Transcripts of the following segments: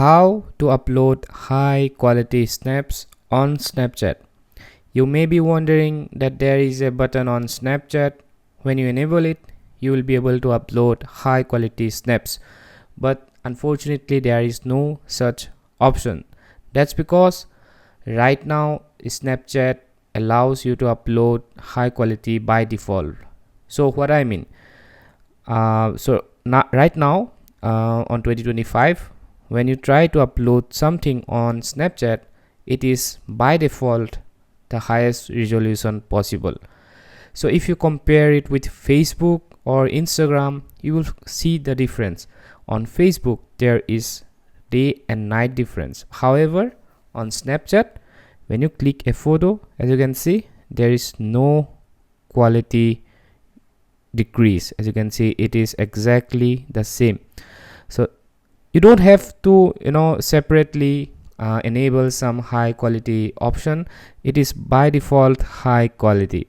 How to upload high quality snaps on Snapchat. You may be wondering that there is a button on Snapchat. When you enable it, you will be able to upload high quality snaps. But unfortunately, there is no such option. That's because right now Snapchat allows you to upload high quality by default. So what I mean, right now on 2025, when you try to upload something on Snapchat, it is by default the highest resolution possible. So if you compare it with Facebook or Instagram, you will see the difference. On Facebook, there is day and night difference. However, on Snapchat, when you click a photo, as you can see, there is no quality decrease. As you can see, it is exactly the same. So you don't have to separately enable some high quality option. It is by default high quality.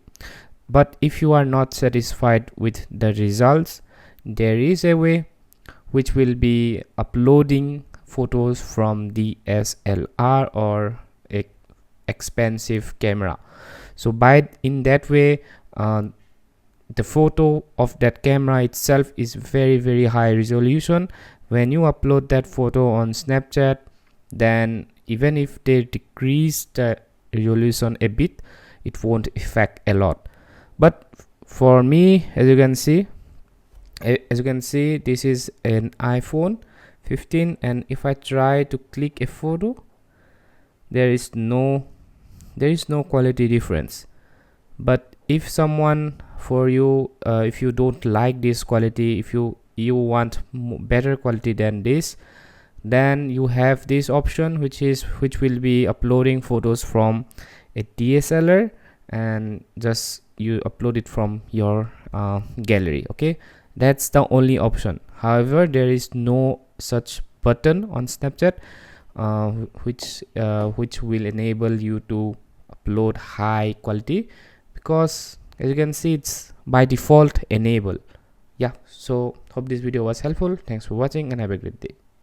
But if you are not satisfied with the results, there is a way which will be uploading photos from DSLR or a expensive camera. So in that way, the photo of that camera itself is very high resolution. When you upload that photo on Snapchat, then even if they decrease the resolution a bit, it won't affect a lot. But for me, as you can see, this is an iPhone 15, and if I try to click a photo, there is no quality difference. But if someone for you, if you don't like this quality, if you want better quality than this, then you have this option which will be uploading photos from a DSLR, and just you upload it from your gallery. Okay, that's the only option. However, there is no such button on Snapchat which will enable you to upload high quality, because as you can see, it's by default enabled. Yeah, so hope this video was helpful. Thanks for watching and have a great day.